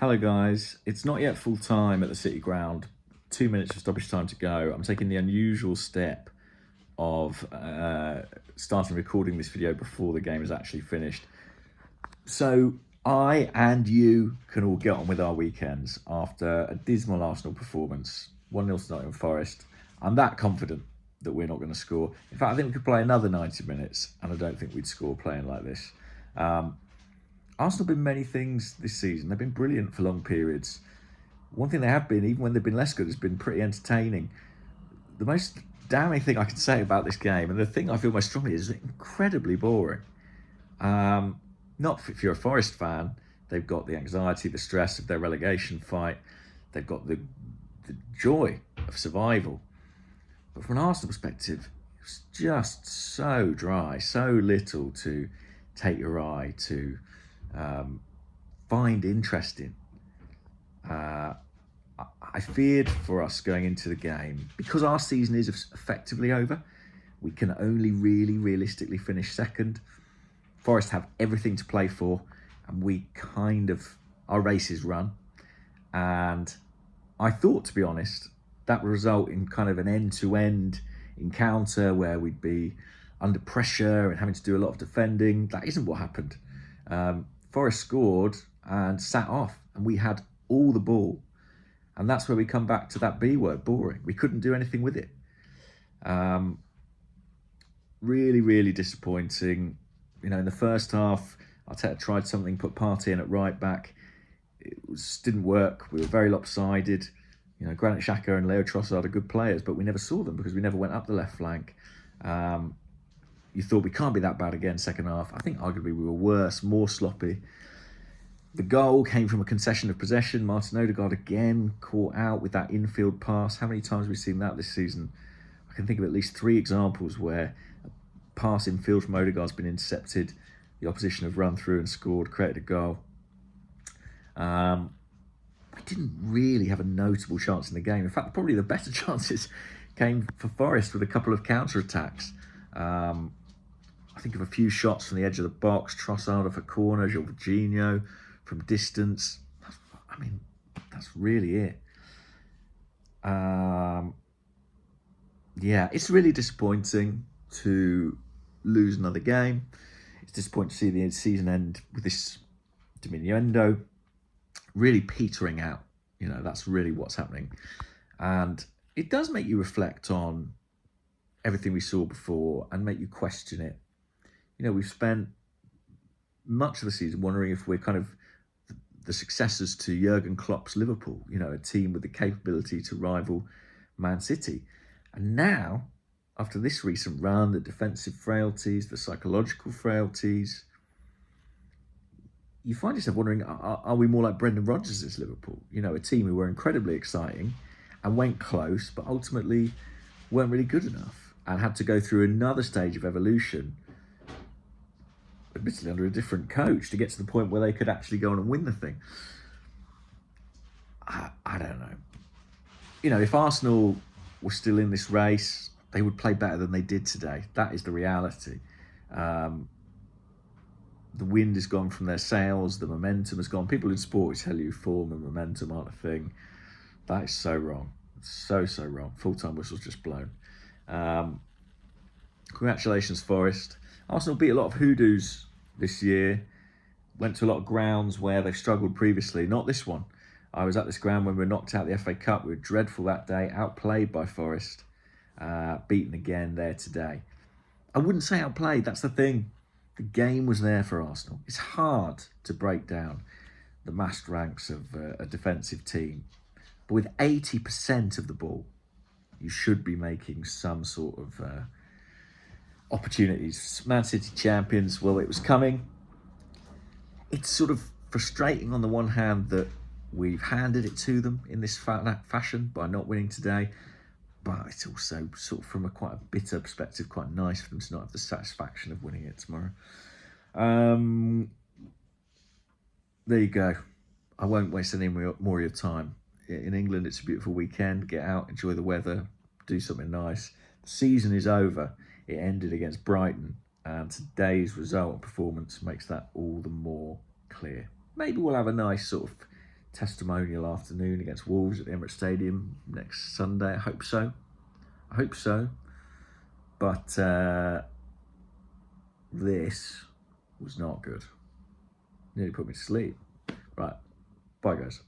Hello guys, it's not yet full time at the City Ground. 2 minutes of stoppage time to go. I'm taking the unusual step of starting recording this video before the game is actually finished. So I and you can all get on with our weekends after a dismal Arsenal performance, 1-0 to Nottingham Forest. I'm that confident that we're not going to score. In fact, I think we could play another 90 minutes and I don't think we'd score playing like this. Arsenal have been many things this season. They've been brilliant for long periods. One thing they have been, even when they've been less good, has been pretty entertaining. The most damning thing I can say about this game, and the thing I feel most strongly, is incredibly boring. Not if you're a Forest fan, they've got the anxiety, the stress of their relegation fight. They've got the joy of survival. But from an Arsenal perspective, it's just so dry, so little to take your eye, to find interesting. I feared for us going into the game, because our season is effectively over, we can only really realistically finish second. Forest have everything to play for, and our race is run. And I thought, to be honest, that would result in kind of an end-to-end encounter where we'd be under pressure and having to do a lot of defending. That isn't what happened. Forest scored and sat off, and we had all the ball. And that's where we come back to that B word, boring. We couldn't do anything with it. Really, really disappointing. You know, in the first half, Arteta tried something, put Partey in at right back. Didn't work. We were very lopsided. You know, Granit Xhaka and Leo Trossard are good players, but we never saw them because we never went up the left flank. You thought we can't be that bad again second half. I think arguably we were worse, more sloppy. The goal came from a concession of possession. Martin Odegaard again caught out with that infield pass. How many times have we seen that this season? I can think of at least 3 examples where a pass infield from Odegaard's been intercepted. The opposition have run through and scored, created a goal. We didn't really have a notable chance in the game. In fact, probably the better chances came for Forest with a couple of counter-attacks. I think of a few shots from the edge of the box, Trossard off a corner, Jorginho from distance. That's really it. It's really disappointing to lose another game. It's disappointing to see the season end with this diminuendo really petering out. You know, that's really what's happening. And it does make you reflect on everything we saw before and make you question it. You know, we've spent much of the season wondering if we're kind of the successors to Jurgen Klopp's Liverpool, you know, a team with the capability to rival Man City. And now, after this recent run, the defensive frailties, the psychological frailties, you find yourself wondering, are we more like Brendan Rodgers' Liverpool? You know, a team who were incredibly exciting and went close, but ultimately weren't really good enough and had to go through another stage of evolution, admittedly under a different coach, to get to the point where they could actually go on and win the thing. I don't know. You know, if Arsenal were still in this race, they would play better than they did today. That is the reality. The wind has gone from their sails. The momentum has gone. People in sport tell you form and momentum aren't a thing. That is so wrong. So wrong. Full-time whistle's just blown. Congratulations, Forest. Arsenal beat a lot of hoodoos this year. Went to a lot of grounds where they've struggled previously. Not this one. I was at this ground when we were knocked out the FA Cup. We were dreadful that day. Outplayed by Forest. Beaten again there today. I wouldn't say outplayed. That's the thing. The game was there for Arsenal. It's hard to break down the massed ranks of a defensive team. But with 80% of the ball, you should be making some sort of opportunities. Man City champions, well, it was coming. It's sort of frustrating on the one hand that we've handed it to them in this fashion by not winning today. But it's also sort of from quite a bitter perspective, quite nice for them to not have the satisfaction of winning it tomorrow. There you go. I won't waste any more of your time. In England, it's a beautiful weekend. Get out, enjoy the weather, do something nice. The season is over. It ended against Brighton, and today's result and performance makes that all the more clear. Maybe we'll have a nice sort of testimonial afternoon against Wolves at the Emirates Stadium next Sunday. I hope so. I hope so. But this was not good. Nearly put me to sleep. Right. Bye, guys.